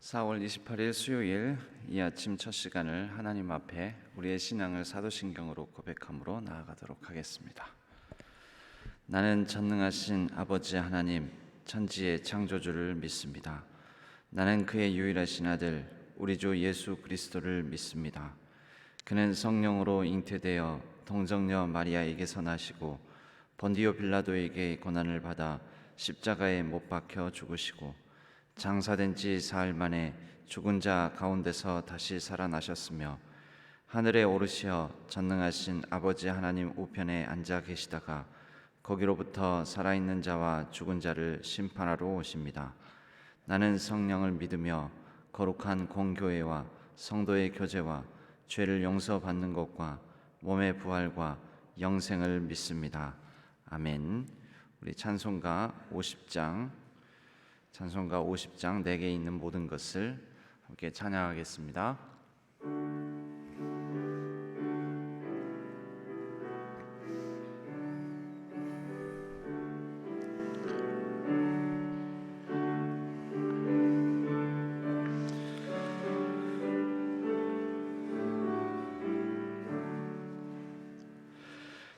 4월 28일 수요일 이 아침 첫 시간을 하나님 앞에 우리의 신앙을 사도신경으로 고백함으로 나아가도록 하겠습니다. 나는 전능하신 아버지 하나님 천지의 창조주를 믿습니다. 나는 그의 유일하신 아들 우리 주 예수 그리스도를 믿습니다. 그는 성령으로 잉태되어 동정녀 마리아에게서 나시고 본디오 빌라도에게 고난을 받아 십자가에 못 박혀 죽으시고 장사된 지 사흘 만에 죽은 자 가운데서 다시 살아나셨으며 하늘에 오르시어 전능하신 아버지 하나님 우편에 앉아 계시다가 거기로부터 살아있는 자와 죽은 자를 심판하러 오십니다. 나는 성령을 믿으며 거룩한 공교회와 성도의 교제와 죄를 용서받는 것과 몸의 부활과 영생을 믿습니다. 아멘. 우리 찬송가 50장 내게 있는 모든 것을 함께 찬양하겠습니다.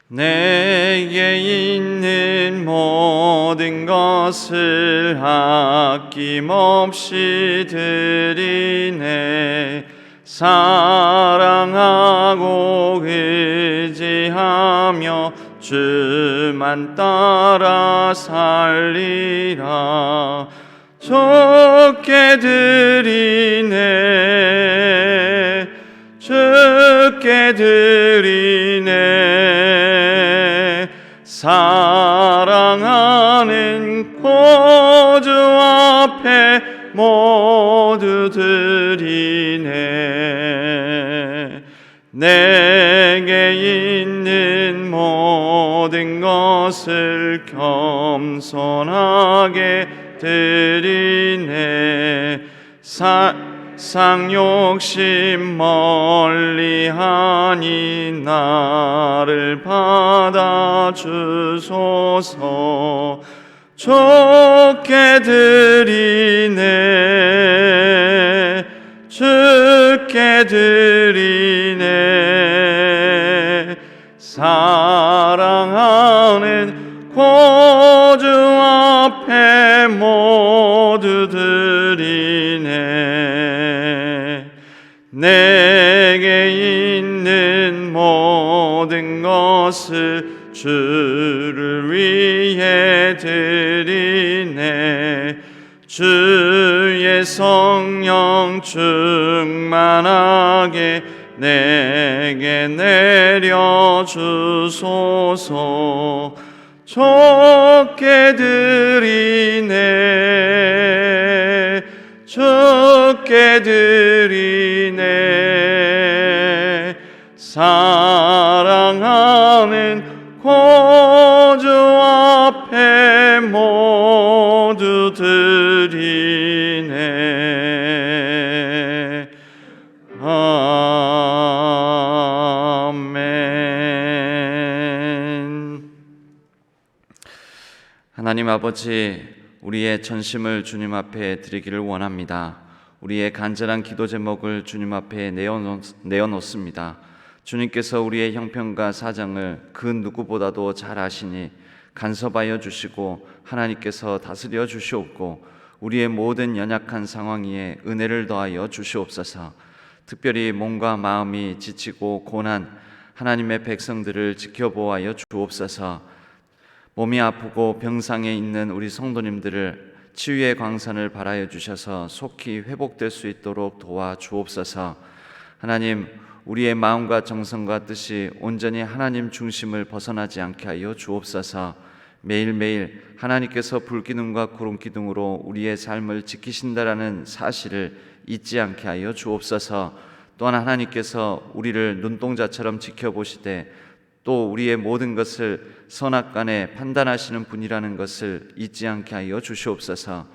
내게 있는 모든 것을 아낌없이 드리네. 사랑하고 의지하며 주만 따라 살리라. 주께 드리네. 주께 드리네. 사랑하는 구주 앞에 모두 드리네. 내게 있는 모든 것을 겸손하게 드리네. 상욕심 멀리하니 나를 받아주소서. 주께 드리네. 주께 드리네. 사랑하는 구주 앞에 모두 드리네. 내게 있는 모든 것을 주를 위해 드리네. 주의 성령 충만하게 내게 내려주소서. 주께 드리네. 주께 드리네. 사랑하는 구주 앞에 모두 드리네. 아멘. 하나님 아버지, 우리의 전심을 주님 앞에 드리기를 원합니다. 우리의 간절한 기도 제목을 주님 앞에 내어놓습니다. 주님께서 우리의 형편과 사정을 그 누구보다도 잘 아시니 간섭하여 주시고 하나님께서 다스려 주시옵고 우리의 모든 연약한 상황 위에 은혜를 더하여 주시옵소서. 특별히 몸과 마음이 지치고 고난 하나님의 백성들을 지켜보아여 주옵소서. 몸이 아프고 병상에 있는 우리 성도님들을 치유의 광선을 발하여 주셔서 속히 회복될 수 있도록 도와주옵소서. 하나님, 우리의 마음과 정성과 뜻이 온전히 하나님 중심을 벗어나지 않게 하여 주옵소서. 매일매일 하나님께서 불기둥과 구름기둥으로 우리의 삶을 지키신다라는 사실을 잊지 않게 하여 주옵소서. 또한 하나님께서 우리를 눈동자처럼 지켜보시되 또 우리의 모든 것을 선악간에 판단하시는 분이라는 것을 잊지 않게 하여 주시옵소서.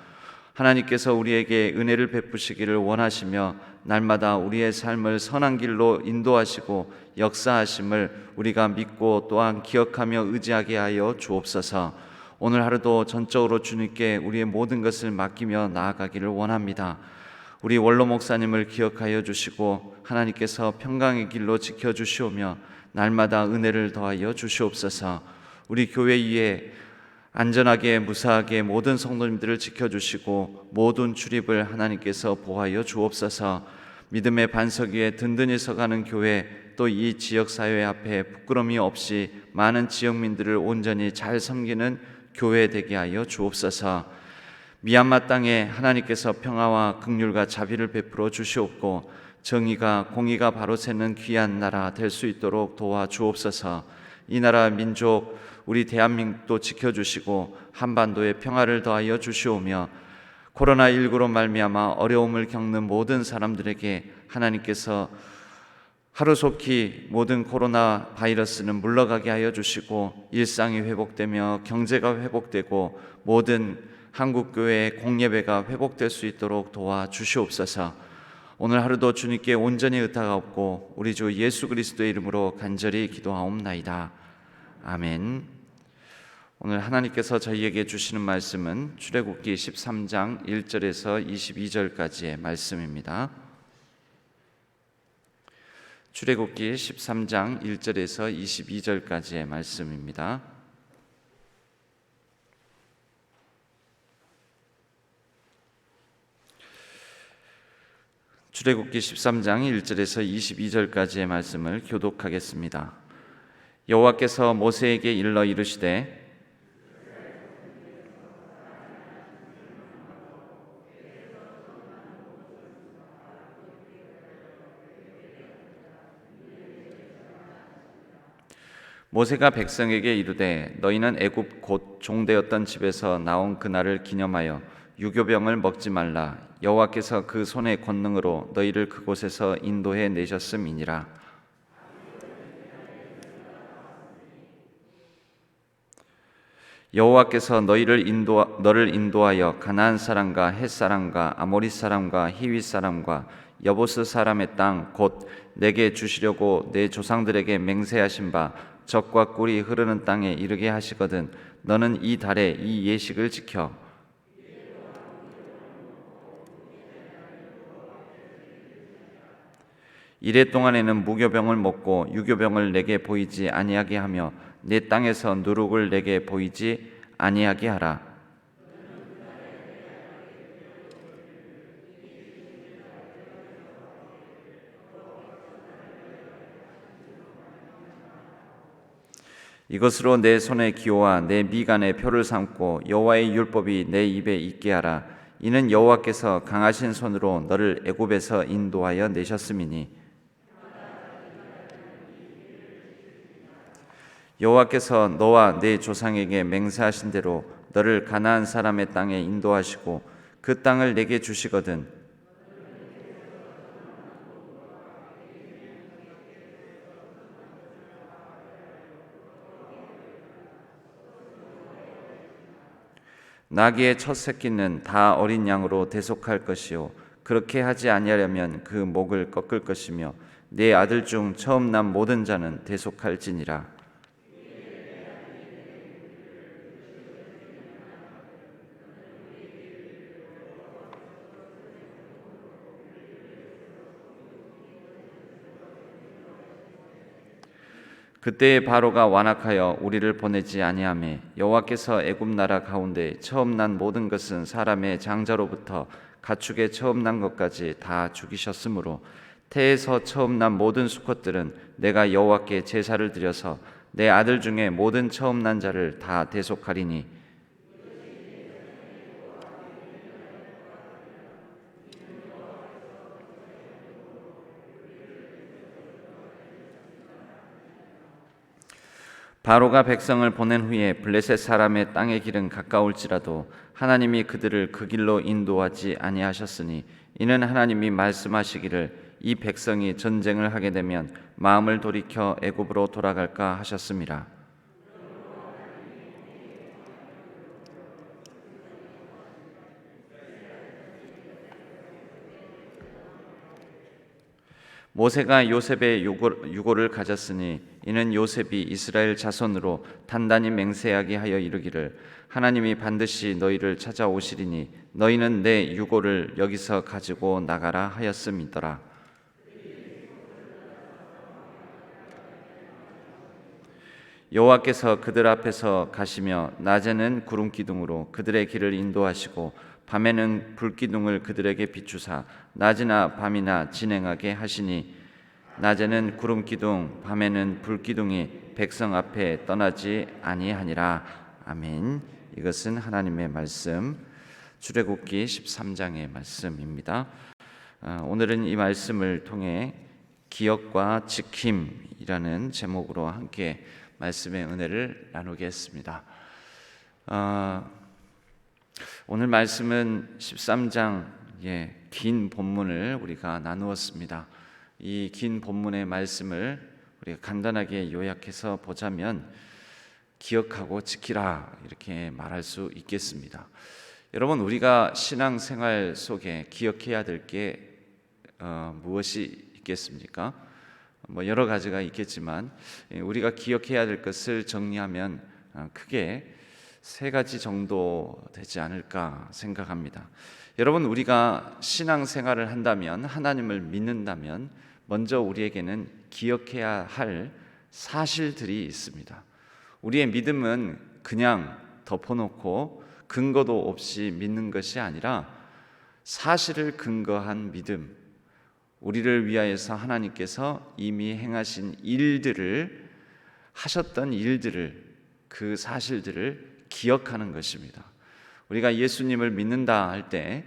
하나님께서 우리에게 은혜를 베푸시기를 원하시며 날마다 우리의 삶을 선한 길로 인도하시고 역사하심을 우리가 믿고 또한 기억하며 의지하게 하여 주옵소서. 오늘 하루도 전적으로 주님께 우리의 모든 것을 맡기며 나아가기를 원합니다. 우리 원로 목사님을 기억하여 주시고 하나님께서 평강의 길로 지켜주시오며 날마다 은혜를 더하여 주시옵소서. 우리 교회 위에 안전하게 무사하게 모든 성도님들을 지켜주시고 모든 출입을 하나님께서 보호하여 주옵소서. 믿음의 반석 위에 든든히 서가는 교회, 또 이 지역사회 앞에 부끄러움이 없이 많은 지역민들을 온전히 잘 섬기는 교회 되게 하여 주옵소서. 미얀마 땅에 하나님께서 평화와 긍휼과 자비를 베풀어 주시옵고 정의가 공의가 바로 세는 귀한 나라 될 수 있도록 도와 주옵소서. 이 나라 민족 우리 대한민국도 지켜주시고 한반도에 평화를 더하여 주시오며 코로나19로 말미암아 어려움을 겪는 모든 사람들에게 하나님께서 하루속히 모든 코로나 바이러스는 물러가게 하여 주시고 일상이 회복되며 경제가 회복되고 모든 한국교회의 공예배가 회복될 수 있도록 도와 주시옵소서. 오늘 하루도 주님께 온전히 의탁하옵고 우리 주 예수 그리스도의 이름으로 간절히 기도하옵나이다. 아멘. 오늘 하나님께서 저희에게 주시는 말씀은 출애굽기 13장 1절에서 22절까지의 말씀입니다. 출애굽기 13장 1절에서 22절까지의 말씀입니다. 출애굽기 13장 1절에서 22절까지의 말씀을 교독하겠습니다. 여호와께서 모세에게 일러 이르시되 모세가 백성에게 이르되 너희는 애굽 곧 종되었던 집에서 나온 그날을 기념하여 유교병을 먹지 말라. 여호와께서 그 손의 권능으로 너희를 그곳에서 인도해 내셨음이니라. 여호와께서 너를 인도하여 가나안 사람과 헷 사람과 아모리 사람과 히윗 사람과 여보스 사람의 땅 곧 내게 주시려고 내 조상들에게 맹세하신 바 젖과 꿀이 흐르는 땅에 이르게 하시거든 너는 이 달에 이 예식을 지켜 이래 동안에는 무교병을 먹고 유교병을 내게 보이지 아니하게 하며 내 땅에서 누룩을 내게 보이지 아니하게 하라. 이것으로 내 손의 기호와 내 미간의 표를 삼고 여호와의 율법이 내 입에 있게 하라. 이는 여호와께서 강하신 손으로 너를 애굽에서 인도하여 내셨음이니 여호와께서 너와 네 조상에게 맹세하신 대로 너를 가나안 사람의 땅에 인도하시고 그 땅을 내게 주시거든 나귀의 첫 새끼는 다 어린 양으로 대속할 것이요 그렇게 하지 아니하려면 그 목을 꺾을 것이며 네 아들 중 처음 난 모든 자는 대속할지니라. 그때에 바로가 완악하여 우리를 보내지 아니하매 여호와께서 애굽 나라 가운데 처음 난 모든 것은 사람의 장자로부터 가축의 처음 난 것까지 다 죽이셨으므로 태에서 처음 난 모든 수컷들은 내가 여호와께 제사를 드려서 내 아들 중에 모든 처음 난 자를 다 대속하리니 바로가 백성을 보낸 후에 블레셋 사람의 땅의 길은 가까울지라도 하나님이 그들을 그 길로 인도하지 아니하셨으니 이는 하나님이 말씀하시기를 이 백성이 전쟁을 하게 되면 마음을 돌이켜 애굽으로 돌아갈까 하셨음이라. 모세가 요셉의 유고를 가졌으니 이는 요셉이 이스라엘 자손으로 단단히 맹세하게 하여 이르기를 하나님이 반드시 너희를 찾아오시리니 너희는 내 유고를 여기서 가지고 나가라 하였음이더라. 여호와께서 그들 앞에서 가시며 낮에는 구름 기둥으로 그들의 길을 인도하시고 밤에는 불 기둥을 그들에게 비추사 낮이나 밤이나 진행하게 하시니 낮에는 구름 기둥 밤에는 불 기둥이 백성 앞에 떠나지 아니하니라. 아멘. 이것은 하나님의 말씀, 출애굽기 13장의 말씀입니다. 오늘은 이 말씀을 통해 기억과 지킴이라는 제목으로 함께 말씀의 은혜를 나누겠습니다. 오늘 말씀은 13장의 긴 본문을 우리가 나누었습니다. 이 긴 본문의 말씀을 우리가 간단하게 요약해서 보자면 기억하고 지키라 이렇게 말할 수 있겠습니다. 여러분, 우리가 신앙생활 속에 기억해야 될 게 무엇이 있겠습니까? 여러 가지가 있겠지만 우리가 기억해야 될 것을 정리하면 크게 세 가지 정도 되지 않을까 생각합니다. 여러분, 우리가 신앙생활을 한다면, 하나님을 믿는다면 먼저 우리에게는 기억해야 할 사실들이 있습니다. 우리의 믿음은 그냥 덮어놓고 근거도 없이 믿는 것이 아니라 사실을 근거한 믿음, 우리를 위하여서 하나님께서 이미 행하신 일들을, 하셨던 일들을, 그 사실들을 기억하는 것입니다. 우리가 예수님을 믿는다 할 때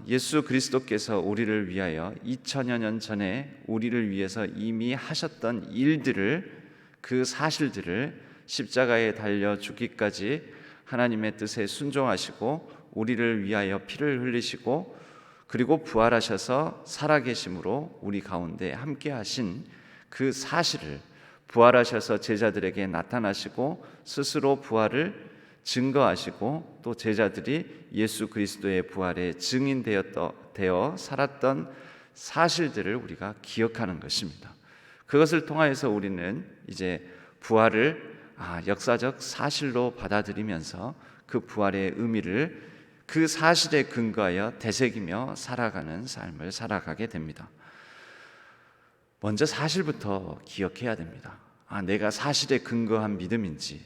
예수 그리스도께서 우리를 위하여 2000여 년 전에 우리를 위해서 이미 하셨던 일들을, 그 사실들을 십자가에 달려 죽기까지 하나님의 뜻에 순종하시고 우리를 위하여 피를 흘리시고 그리고 부활하셔서 살아계심으로 우리 가운데 함께 하신 그 사실을, 부활하셔서 제자들에게 나타나시고 스스로 부활을 증거하시고 또 제자들이 예수 그리스도의 부활에 증인되어 살았던 사실들을 우리가 기억하는 것입니다. 그것을 통하여서 우리는 이제 부활을 역사적 사실로 받아들이면서 그 부활의 의미를 그 사실에 근거하여 되새기며 살아가는 삶을 살아가게 됩니다. 먼저 사실부터 기억해야 됩니다. 내가 사실에 근거한 믿음인지,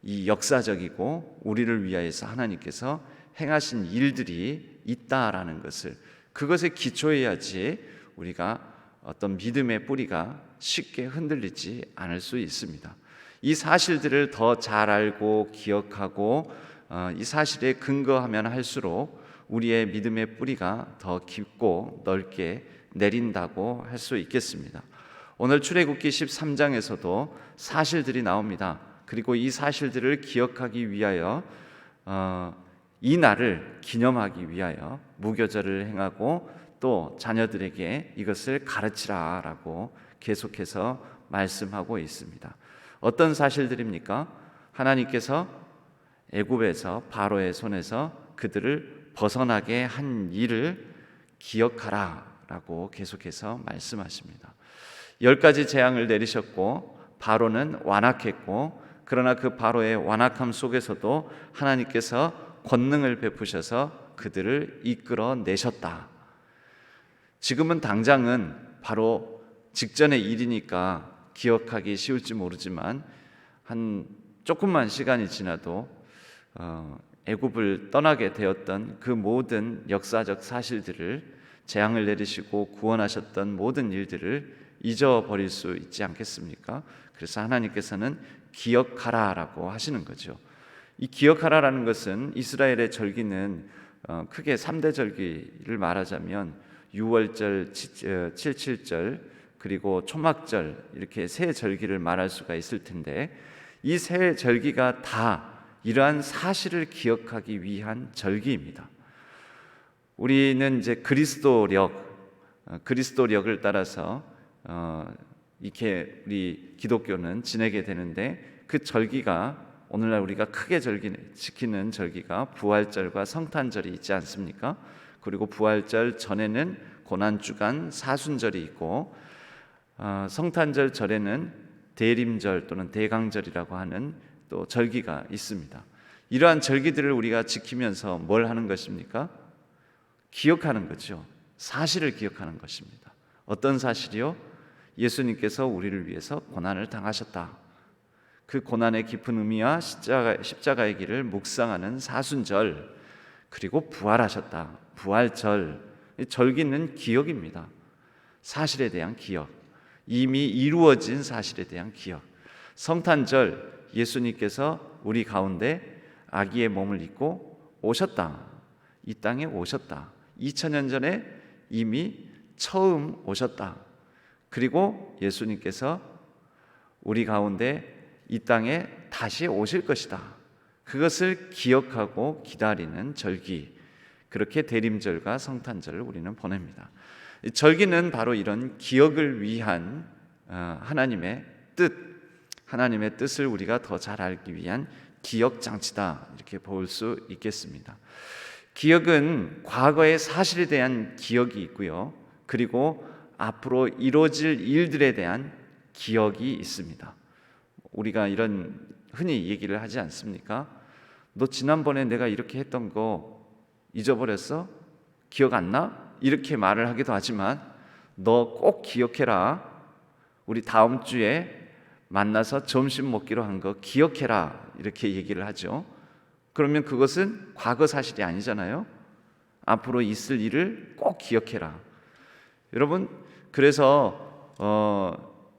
이 역사적이고 우리를 위하여서 하나님께서 행하신 일들이 있다라는 것을, 그것에 기초해야지 우리가 어떤 믿음의 뿌리가 쉽게 흔들리지 않을 수 있습니다. 이 사실들을 더 잘 알고 기억하고 이 사실에 근거하면 할수록 우리의 믿음의 뿌리가 더 깊고 넓게 내린다고 할 수 있겠습니다. 오늘 출애굽기 13장에서도 사실들이 나옵니다. 그리고 이 사실들을 기억하기 위하여 이 날을 기념하기 위하여 무교절을 행하고 또 자녀들에게 이것을 가르치라라고 계속해서 말씀하고 있습니다. 어떤 사실들입니까? 하나님께서 애굽에서 바로의 손에서 그들을 벗어나게 한 일을 기억하라라고 계속해서 말씀하십니다. 10가지 재앙을 내리셨고 바로는 완악했고, 그러나 그 바로의 완악함 속에서도 하나님께서 권능을 베푸셔서 그들을 이끌어 내셨다. 지금은 당장은 바로 직전의 일이니까 기억하기 쉬울지 모르지만 한 조금만 시간이 지나도 애굽을 떠나게 되었던 그 모든 역사적 사실들을, 재앙을 내리시고 구원하셨던 모든 일들을 잊어버릴 수 있지 않겠습니까? 그래서 하나님께서는 기억하라라고 하시는 거죠. 이 기억하라라는 것은 이스라엘의 절기는 크게 3대 절기를 말하자면 유월절, 칠칠절, 그리고 초막절, 이렇게 세 절기를 말할 수가 있을 텐데 이 세 절기가 다 이러한 사실을 기억하기 위한 절기입니다. 우리는 이제 그리스도력을 따라서 이렇게 우리 기독교는 지내게 되는데, 그 절기가 오늘날 우리가 크게 지키는 절기가 부활절과 성탄절이 있지 않습니까? 그리고 부활절 전에는 고난주간 사순절이 있고 성탄절 절에는 대림절 또는 대강절이라고 하는 또 절기가 있습니다. 이러한 절기들을 우리가 지키면서 뭘 하는 것입니까? 기억하는 거죠. 사실을 기억하는 것입니다. 어떤 사실이요? 예수님께서 우리를 위해서 고난을 당하셨다. 그 고난의 깊은 의미와 십자가의 길을 묵상하는 사순절, 그리고 부활하셨다. 부활절. 절기는 기억입니다. 사실에 대한 기억, 이미 이루어진 사실에 대한 기억. 성탄절, 예수님께서 우리 가운데 아기의 몸을 입고 오셨다. 이 땅에 오셨다. 2000년 전에 이미 처음 오셨다. 그리고 예수님께서 우리 가운데 이 땅에 다시 오실 것이다. 그것을 기억하고 기다리는 절기, 그렇게 대림절과 성탄절을 우리는 보냅니다. 절기는 바로 이런 기억을 위한 하나님의 뜻을 우리가 더 잘 알기 위한 기억 장치다, 이렇게 볼 수 있겠습니다. 기억은 과거의 사실에 대한 기억이 있고요, 그리고 앞으로 이루어질 일들에 대한 기억이 있습니다. 우리가 이런 흔히 얘기를 하지 않습니까? 너 지난번에 내가 이렇게 했던 거 잊어버렸어? 기억 안 나? 이렇게 말을 하기도 하지만 너 꼭 기억해라. 우리 다음 주에 만나서 점심 먹기로 한 거 기억해라. 이렇게 얘기를 하죠. 그러면 그것은 과거 사실이 아니잖아요. 앞으로 있을 일을 꼭 기억해라. 여러분, 그래서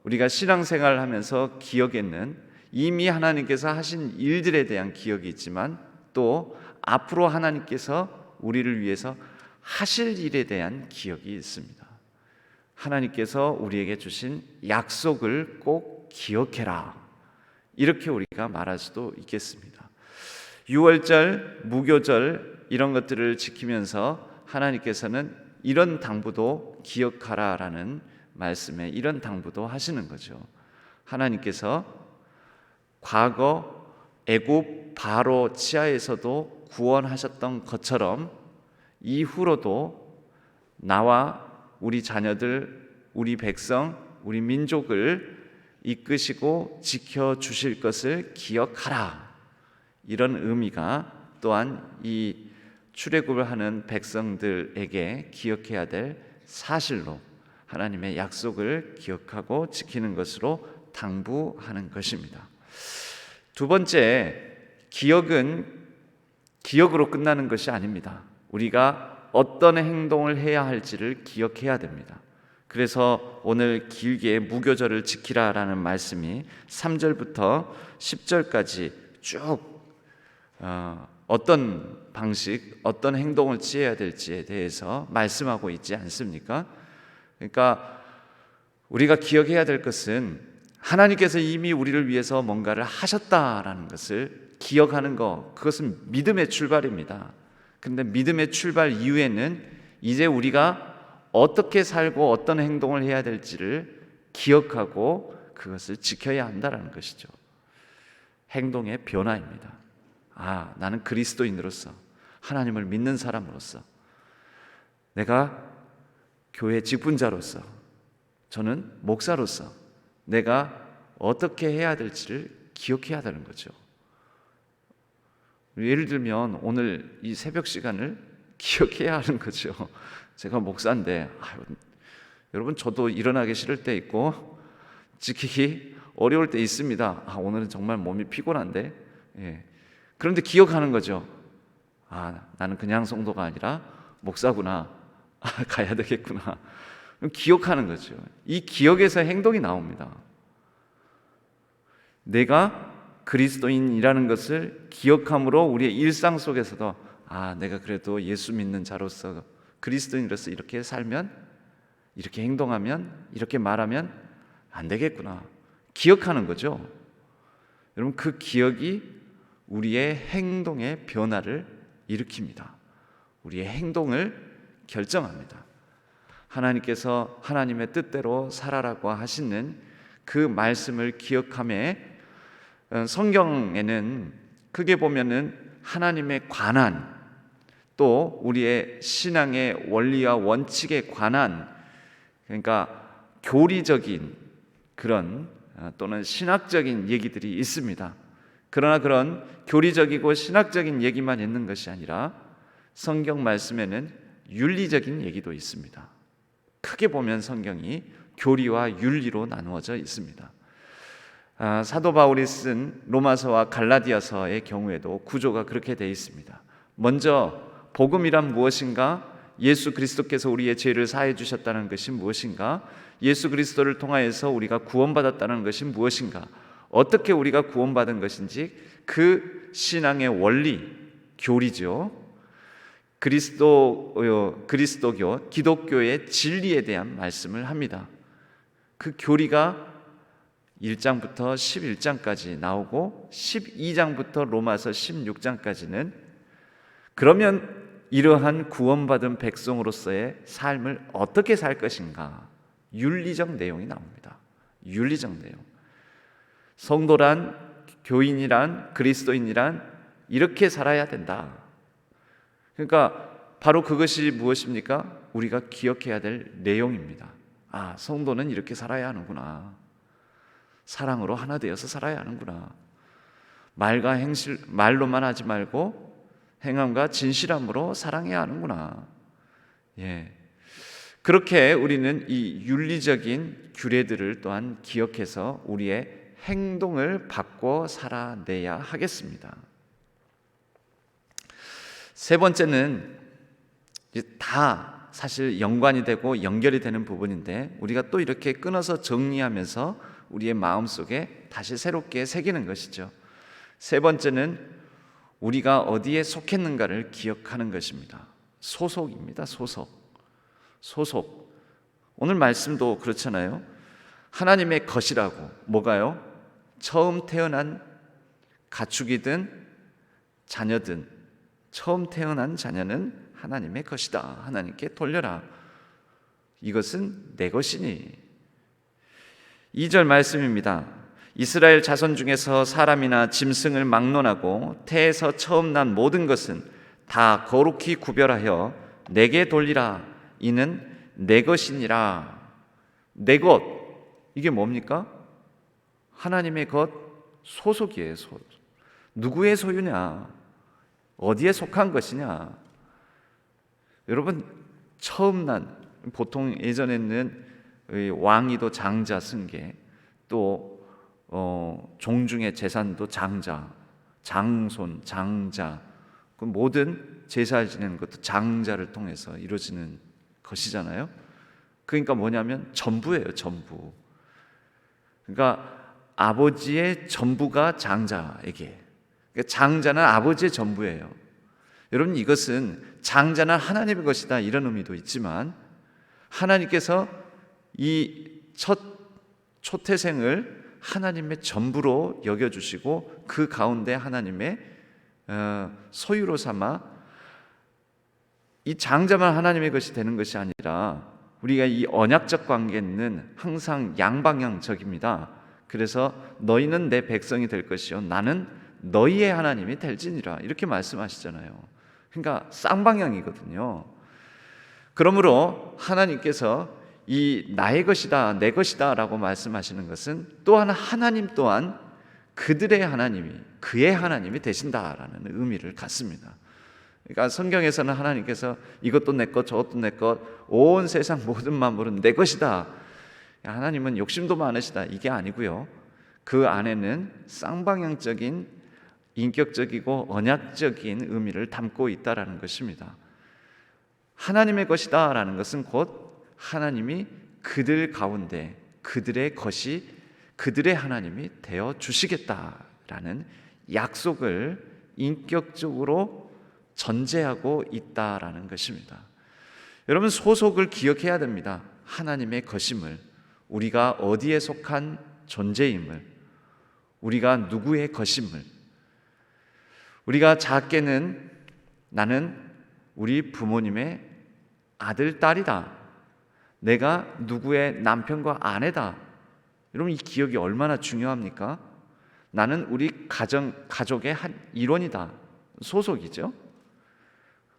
우리가 신앙생활을 하면서 기억에는 이미 하나님께서 하신 일들에 대한 기억이 있지만 또 앞으로 하나님께서 우리를 위해서 하실 일에 대한 기억이 있습니다. 하나님께서 우리에게 주신 약속을 꼭 기억해라. 이렇게 우리가 말할 수도 있겠습니다. 유월절, 무교절 이런 것들을 지키면서 하나님께서는 이런 당부도 기억하라라는 말씀에 이런 당부도 하시는 거죠. 하나님께서 과거 애굽 바로 치하에서도 구원하셨던 것처럼 이후로도 나와 우리 자녀들, 우리 백성, 우리 민족을 이끄시고 지켜주실 것을 기억하라. 이런 의미가 또한 이 출애굽을 하는 백성들에게 기억해야 될 사실로 하나님의 약속을 기억하고 지키는 것으로 당부하는 것입니다. 두 번째, 기억은 기억으로 끝나는 것이 아닙니다. 우리가 어떤 행동을 해야 할지를 기억해야 됩니다. 그래서 오늘 길게 무교절을 지키라라는 말씀이 3절부터 10절까지 쭉 어떤 방식, 어떤 행동을 취해야 될지에 대해서 말씀하고 있지 않습니까? 그러니까 우리가 기억해야 될 것은 하나님께서 이미 우리를 위해서 뭔가를 하셨다라는 것을 기억하는 것, 그것은 믿음의 출발입니다. 그런데 믿음의 출발 이후에는 이제 우리가 어떻게 살고 어떤 행동을 해야 될지를 기억하고 그것을 지켜야 한다는 것이죠. 행동의 변화입니다. 나는 그리스도인으로서, 하나님을 믿는 사람으로서, 내가 교회 직분자로서, 저는 목사로서 내가 어떻게 해야 될지를 기억해야 되는 거죠. 예를 들면 오늘 이 새벽 시간을 기억해야 하는 거죠. 제가 목사인데 여러분, 저도 일어나기 싫을 때 있고 지키기 어려울 때 있습니다. 오늘은 정말 몸이 피곤한데, 그런데 기억하는 거죠. 나는 그냥 성도가 아니라 목사구나. 가야 되겠구나. 기억하는 거죠. 이 기억에서 행동이 나옵니다. 내가 그리스도인이라는 것을 기억함으로 우리의 일상 속에서도 내가 그래도 예수 믿는 자로서, 그리스도인으로서 이렇게 살면, 이렇게 행동하면, 이렇게 말하면 안 되겠구나. 기억하는 거죠. 여러분, 그 기억이 우리의 행동의 변화를 일으킵니다. 우리의 행동을 결정합니다. 하나님께서 하나님의 뜻대로 살아라고 하시는 그 말씀을 기억함에, 성경에는 크게 보면은 하나님에 관한 또 우리의 신앙의 원리와 원칙에 관한, 그러니까 교리적인 그런 또는 신학적인 얘기들이 있습니다. 그러나 그런 교리적이고 신학적인 얘기만 있는 것이 아니라 성경 말씀에는 윤리적인 얘기도 있습니다. 크게 보면 성경이 교리와 윤리로 나누어져 있습니다. 사도 바울이 쓴 로마서와 갈라디아서의 경우에도 구조가 그렇게 되어 있습니다. 먼저 복음이란 무엇인가? 예수 그리스도께서 우리의 죄를 사해 주셨다는 것이 무엇인가? 예수 그리스도를 통하여서 우리가 구원받았다는 것이 무엇인가? 어떻게 우리가 구원받은 것인지 그 신앙의 원리, 교리죠. 그리스도교, 기독교의 진리에 대한 말씀을 합니다. 그 교리가 1장부터 11장까지 나오고 12장부터 로마서 16장까지는 그러면 이러한 구원받은 백성으로서의 삶을 어떻게 살 것인가? 윤리적 내용이 나옵니다. 윤리적 내용. 성도란, 교인이란, 그리스도인이란 이렇게 살아야 된다. 그러니까 바로 그것이 무엇입니까? 우리가 기억해야 될 내용입니다. 성도는 이렇게 살아야 하는구나. 사랑으로 하나 되어서 살아야 하는구나. 말과 행실, 말로만 하지 말고 행함과 진실함으로 사랑해야 하는구나. 그렇게 우리는 이 윤리적인 규례들을 또한 기억해서 우리의 행동을 바꿔 살아내야 하겠습니다. 세 번째는 다 사실 연관이 되고 연결이 되는 부분인데 우리가 또 이렇게 끊어서 정리하면서 우리의 마음속에 다시 새롭게 새기는 것이죠. 세 번째는 우리가 어디에 속했는가를 기억하는 것입니다. 소속입니다. 소속. 오늘 말씀도 그렇잖아요. 하나님의 것이라고. 뭐가요? 처음 태어난 가축이든 자녀든 처음 태어난 자녀는 하나님의 것이다. 하나님께 돌려라. 이것은 내 것이니. 2절 말씀입니다. 이스라엘 자손 중에서 사람이나 짐승을 막론하고 태에서 처음 난 모든 것은 다 거룩히 구별하여 내게 돌리라. 이는 내 것이니라. 내 것. 이게 뭡니까? 하나님의 것, 소속이에요. 누구의 소유냐? 어디에 속한 것이냐? 여러분, 처음 난, 보통 예전에는 왕위도 장자 승계, 또 종중의 재산도 장자, 장손, 장자, 그 모든 제사 지내는 것도 장자를 통해서 이루어지는 것이잖아요. 그러니까 뭐냐면 전부예요, 전부. 그러니까 아버지의 전부가 장자에게, 그러니까 장자는 아버지의 전부예요. 여러분, 이것은 장자는 하나님의 것이다 이런 의미도 있지만 하나님께서 이 첫 초태생을 하나님의 전부로 여겨주시고 그 가운데 하나님의 소유로 삼아 이 장자만 하나님의 것이 되는 것이 아니라 우리가 이 언약적 관계는 항상 양방향적입니다. 그래서 너희는 내 백성이 될 것이요 나는 너희의 하나님이 될지니라 이렇게 말씀하시잖아요. 그러니까 쌍방향이거든요. 그러므로 하나님께서 이 나의 것이다 내 것이다 라고 말씀하시는 것은 또한 하나님 또한 그들의 하나님이 그의 하나님이 되신다라는 의미를 갖습니다. 그러니까 성경에서는 하나님께서 이것도 내 것 저것도 내 것 온 세상 모든 만물은 내 것이다, 하나님은 욕심도 많으시다, 이게 아니고요. 그 안에는 쌍방향적인 인격적이고 언약적인 의미를 담고 있다라는 것입니다. 하나님의 것이다 라는 것은 곧 하나님이 그들 가운데 그들의 것이 그들의 하나님이 되어 주시겠다라는 약속을 인격적으로 전제하고 있다라는 것입니다. 여러분, 소속을 기억해야 됩니다. 하나님의 것임을, 우리가 어디에 속한 존재임을, 우리가 누구의 것임을. 우리가 작게는 나는 우리 부모님의 아들, 딸이다. 내가 누구의 남편과 아내다. 여러분, 이 기억이 얼마나 중요합니까? 나는 우리 가족의 한 일원이다. 소속이죠.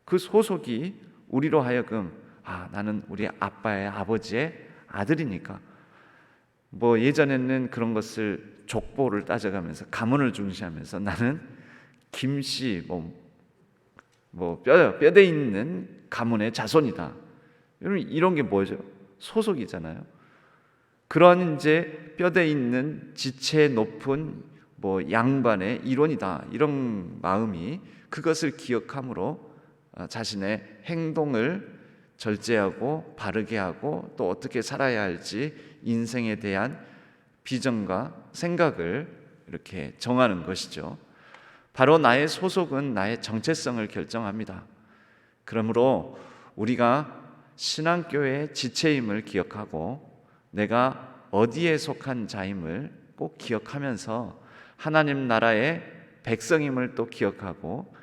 그 소속이 우리로 하여금 나는 우리 아빠의 아버지의 아들이니까, 뭐 예전에는 그런 것을 족보를 따져가면서 가문을 중시하면서 나는 김씨 뼈대 있는 가문의 자손이다. 여러분, 이런 게 뭐죠? 소속이잖아요. 그런 이제 뼈대 있는 지체 높은 양반의 일원이다, 이런 마음이, 그것을 기억함으로 자신의 행동을 절제하고 바르게 하고 또 어떻게 살아야 할지 인생에 대한 비전과 생각을 이렇게 정하는 것이죠. 바로 나의 소속은 나의 정체성을 결정합니다. 그러므로 우리가 신앙교회의 지체임을 기억하고 내가 어디에 속한 자임을 꼭 기억하면서 하나님 나라의 백성임을 또 기억하고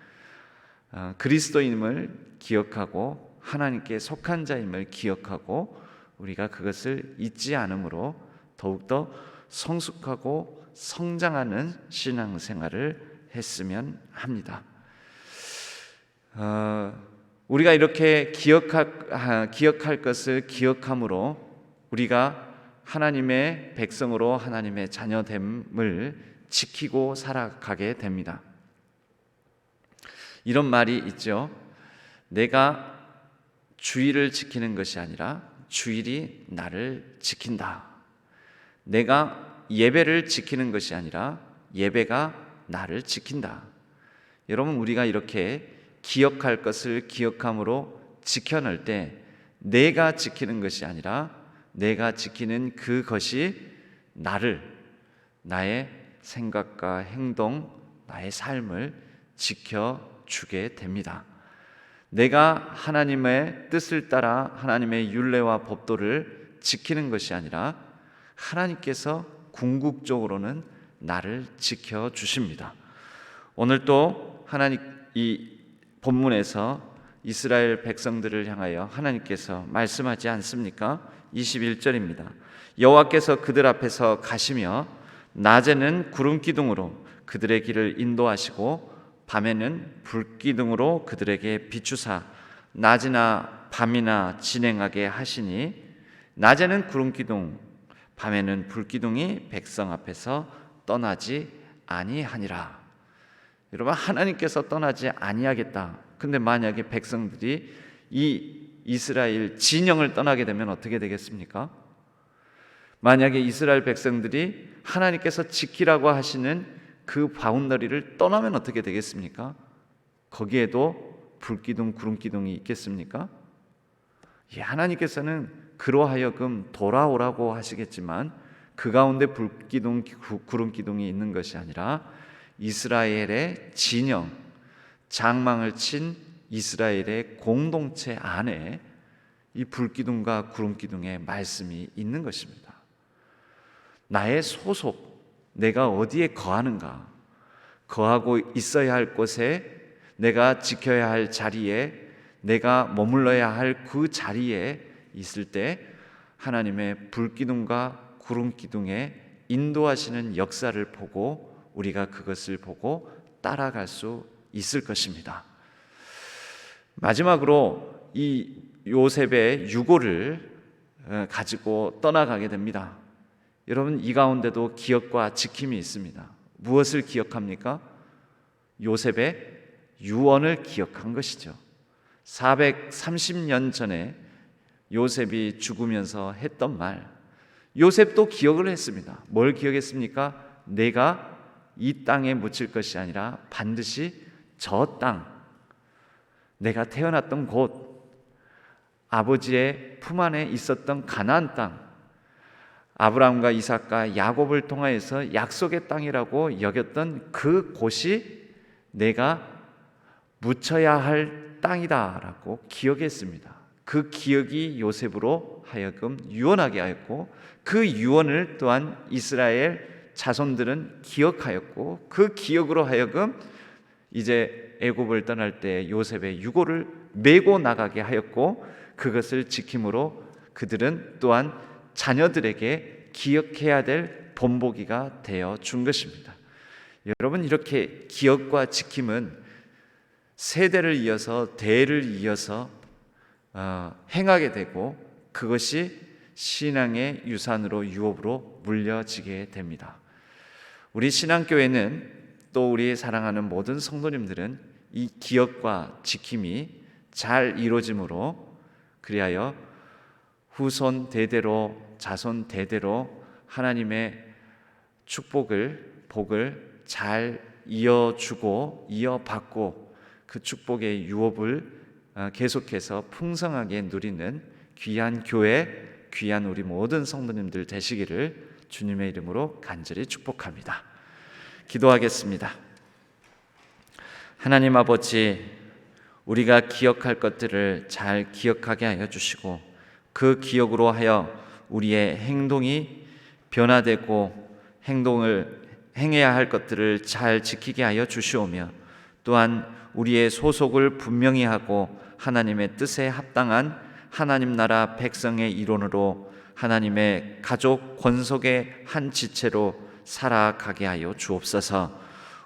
그리스도인임을 기억하고 하나님께 속한 자임을 기억하고 우리가 그것을 잊지 않으므로 더욱더 성숙하고 성장하는 신앙생활을 했으면 합니다. 우리가 이렇게 기억할 것을 기억함으로 우리가 하나님의 백성으로 하나님의 자녀됨을 지키고 살아가게 됩니다. 이런 말이 있죠. 내가 주일을 지키는 것이 아니라 주일이 나를 지킨다. 내가 예배를 지키는 것이 아니라 예배가 나를 지킨다. 여러분, 우리가 이렇게 기억할 것을 기억함으로 지켜낼 때 내가 지키는 것이 아니라 내가 지키는 그것이 나의 생각과 행동, 나의 삶을 지켜주게 됩니다. 내가 하나님의 뜻을 따라 하나님의 율례와 법도를 지키는 것이 아니라 하나님께서 궁극적으로는 나를 지켜주십니다. 오늘 또 이 본문에서 이스라엘 백성들을 향하여 하나님께서 말씀하지 않습니까? 21절입니다. 여호와께서 그들 앞에서 가시며 낮에는 구름 기둥으로 그들의 길을 인도하시고 밤에는 불기둥으로 그들에게 비추사 낮이나 밤이나 진행하게 하시니 낮에는 구름 기둥 밤에는 불기둥이 백성 앞에서 떠나지 아니하니라. 여러분, 하나님께서 떠나지 아니하겠다. 근데 만약에 백성들이 이 이스라엘 진영을 떠나게 되면 어떻게 되겠습니까? 만약에 이스라엘 백성들이 하나님께서 지키라고 하시는 그 바운더리를 떠나면 어떻게 되겠습니까? 거기에도 불기둥, 구름기둥이 있겠습니까? 하나님께서는 그로 하여금 돌아오라고 하시겠지만 그 가운데 불기둥, 구름기둥이 있는 것이 아니라 이스라엘의 진영, 장망을 친 이스라엘의 공동체 안에 이 불기둥과 구름기둥의 말씀이 있는 것입니다. 나의 소속, 내가 어디에 거하는가, 거하고 있어야 할 곳에, 내가 지켜야 할 자리에, 내가 머물러야 할 그 자리에 있을 때 하나님의 불기둥과 구름기둥의 인도하시는 역사를 보고 우리가 그것을 보고 따라갈 수 있을 것입니다. 마지막으로 이 요셉의 유고를 가지고 떠나가게 됩니다. 여러분, 이 가운데도 기억과 지킴이 있습니다. 무엇을 기억합니까? 요셉의 유언을 기억한 것이죠. 430년 전에 요셉이 죽으면서 했던 말, 요셉도 기억을 했습니다. 뭘 기억했습니까? 내가 이 땅에 묻힐 것이 아니라 반드시 저 땅, 내가 태어났던 곳, 아버지의 품 안에 있었던 가나안 땅, 아브라함과 이삭과 야곱을 통하여서 약속의 땅이라고 여겼던 그 곳이 내가 묻혀야 할 땅이다라고 기억했습니다. 그 기억이 요셉으로 하여금 유언하게 하였고 그 유언을 또한 이스라엘 자손들은 기억하였고 그 기억으로 하여금 이제 애굽을 떠날 때 요셉의 유고를 메고 나가게 하였고 그것을 지킴으로 그들은 또한 자녀들에게 기억해야 될 본보기가 되어 준 것입니다. 여러분, 이렇게 기억과 지킴은 세대를 이어서 대를 이어서 행하게 되고 그것이 신앙의 유산으로 유업으로 물려지게 됩니다. 우리 신앙교회는 또 우리 사랑하는 모든 성도님들은 이 기억과 지킴이 잘 이루어짐으로 그리하여 후손 대대로 자손 대대로 하나님의 축복을 복을 잘 이어주고 이어받고 그 축복의 유업을 계속해서 풍성하게 누리는 귀한 교회, 귀한 우리 모든 성도님들 되시기를 주님의 이름으로 간절히 축복합니다. 기도하겠습니다. 하나님 아버지, 우리가 기억할 것들을 잘 기억하게 하여 주시고 그 기억으로 하여 우리의 행동이 변화되고 행동을 행해야 할 것들을 잘 지키게 하여 주시오며 또한 우리의 소속을 분명히 하고 하나님의 뜻에 합당한 하나님 나라 백성의 일원으로 하나님의 가족 권속의 한 지체로 살아가게 하여 주옵소서.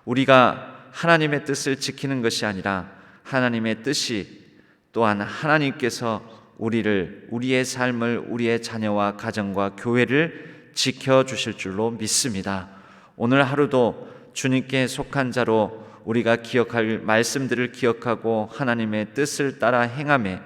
우리가 하나님의 뜻을 지키는 것이 아니라 하나님의 뜻이 또한 하나님께서 우리의 삶을 우리의 자녀와 가정과 교회를 지켜주실 줄로 믿습니다. 오늘 하루도 주님께 속한 자로 우리가 기억할 말씀들을 기억하고 하나님의 뜻을 따라 행하며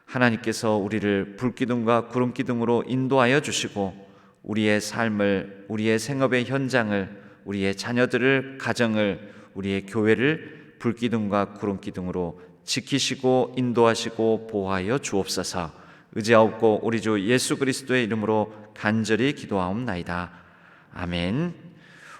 하나님께서 우리를 불기둥과 구름기둥으로 인도하여 주시고 우리의 삶을, 우리의 생업의 현장을, 우리의 자녀들을, 가정을, 우리의 교회를 불기둥과 구름기둥으로 지키시고 인도하시고 보호하여 주옵소서. 의지하옵고 우리 주 예수 그리스도의 이름으로 간절히 기도하옵나이다. 아멘.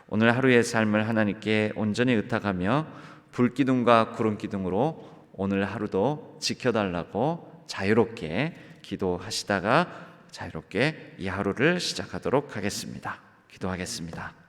오늘 하루의 삶을 하나님께 온전히 의탁하며 불기둥과 구름기둥으로 오늘 하루도 지켜달라고 자유롭게 기도하시다가 자유롭게 이 하루를 시작하도록 하겠습니다. 기도하겠습니다.